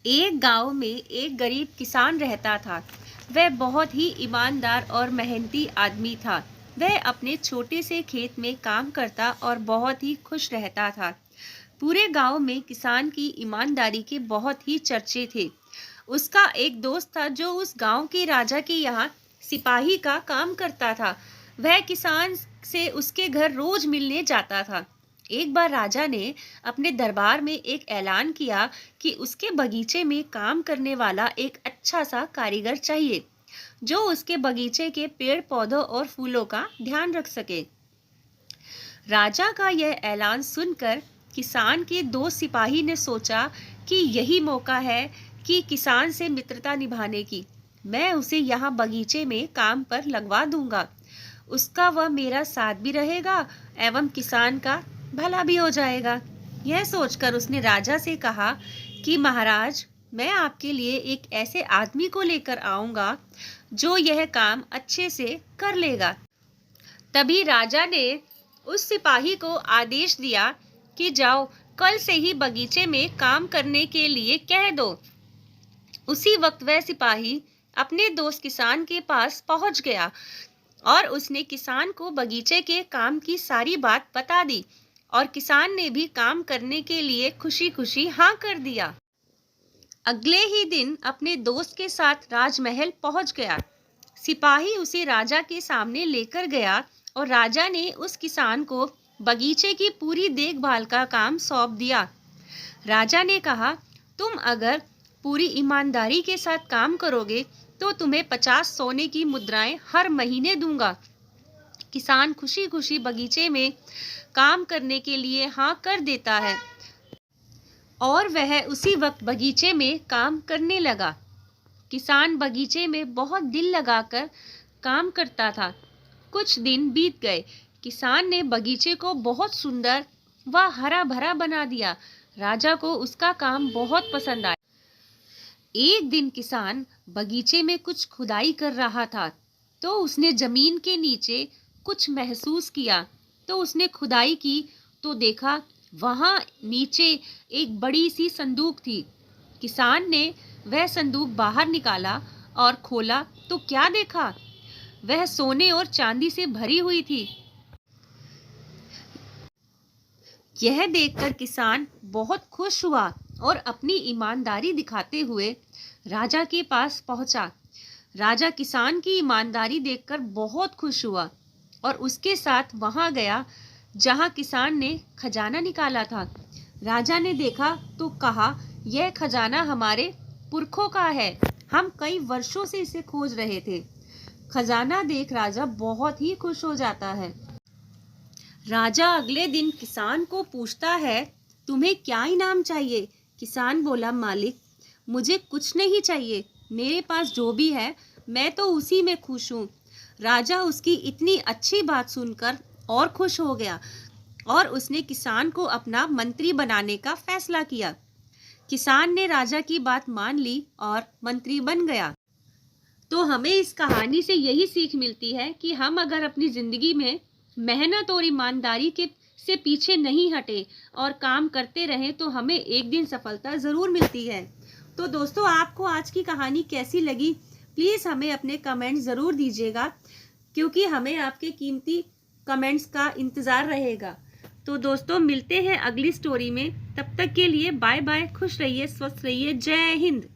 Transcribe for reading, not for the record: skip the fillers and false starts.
एक गांव में एक गरीब किसान रहता था। वह बहुत ही ईमानदार और मेहनती आदमी था। वह अपने छोटे से खेत में काम करता और बहुत ही खुश रहता था। पूरे गांव में किसान की ईमानदारी के बहुत ही चर्चे थे। उसका एक दोस्त था जो उस गांव के राजा के यहाँ सिपाही का काम करता था। वह किसान से उसके घर रोज मिलने जाता था। एक बार राजा ने अपने दरबार में एक ऐलान किया कि उसके बगीचे में काम करने वाला एक अच्छा सा कारीगर चाहिए जो उसके बगीचे के पेड़ पौधों और फूलों का ध्यान रख सके। राजा का यह ऐलान सुनकर किसान के दो सिपाही ने सोचा कि यही मौका है कि किसान से मित्रता निभाने की। मैं उसे यहाँ बगीचे में काम पर लगवा दूंगा। उसका वह मेरा साथ भी रहेगा एवं किसान का भला भी हो जाएगा। यह सोचकर उसने राजा से कहा कि महाराज, मैं आपके लिए एक ऐसे आदमी को लेकर आऊंगा जो यह काम अच्छे से कर लेगा। तभी राजा ने उस सिपाही को आदेश दिया कि जाओ, कल से ही बगीचे में काम करने के लिए कह दो। उसी वक्त वह सिपाही अपने दोस्त किसान के पास पहुंच गया और उसने किसान को बगीचे के काम की सारी बात बता दी और किसान ने भी काम करने के लिए खुशी खुशी हाँ कर दिया। अगले ही दिन अपने दोस्त के साथ राजमहल पहुंच गया। सिपाही उसे राजा के सामने लेकर गया और राजा ने उस किसान को बगीचे की पूरी देखभाल का काम सौंप दिया। राजा ने कहा, तुम अगर पूरी ईमानदारी के साथ काम करोगे तो तुम्हें 50 सोने की मुद्राएं हर महीने दूंगा। किसान खुशी खुशी बगीचे में काम करने के लिए हाँ कर देता है और वह उसी वक्त बगीचे में काम करने लगा। किसान बगीचे में बहुत दिल लगाकर काम करता था। कुछ दिन बीत गए। किसान ने बगीचे को बहुत सुंदर व हरा भरा बना दिया। राजा को उसका काम बहुत पसंद आया। एक दिन किसान बगीचे में कुछ खुदाई कर रहा था तो उसने जमीन के नीचे कुछ महसूस किया। तो उसने खुदाई की तो देखा वहां नीचे एक बड़ी सी संदूक थी। किसान ने वह संदूक बाहर निकाला और खोला तो क्या देखा, वह सोने और चांदी से भरी हुई थी। यह देखकर किसान बहुत खुश हुआ और अपनी ईमानदारी दिखाते हुए राजा के पास पहुंचा। राजा किसान की ईमानदारी देखकर बहुत खुश हुआ और उसके साथ वहां गया जहां किसान ने खजाना निकाला था। राजा ने देखा तो कहा, यह खजाना हमारे पुरखों का है। हम कई वर्षों से इसे खोज रहे थे। खजाना देख राजा बहुत ही खुश हो जाता है। राजा अगले दिन किसान को पूछता है, तुम्हें क्या इनाम चाहिए? किसान बोला, मालिक, मुझे कुछ नहीं चाहिए। मेरे पास जो भी है मैं तो उसी में खुश हूँ। राजा उसकी इतनी अच्छी बात सुनकर और खुश हो गया और उसने किसान को अपना मंत्री बनाने का फैसला किया। किसान ने राजा की बात मान ली और मंत्री बन गया। तो हमें इस कहानी से यही सीख मिलती है कि हम अगर अपनी जिंदगी में मेहनत और ईमानदारी के से पीछे नहीं हटे और काम करते रहें तो हमें एक दिन सफलता ज़रूर मिलती है। तो दोस्तों, आपको आज की कहानी कैसी लगी प्लीज़ हमें अपने कमेंट ज़रूर दीजिएगा, क्योंकि हमें आपके कीमती कमेंट्स का इंतज़ार रहेगा। तो दोस्तों, मिलते हैं अगली स्टोरी में। तब तक के लिए बाय बाय। खुश रहिए, स्वस्थ रहिए। जय हिंद।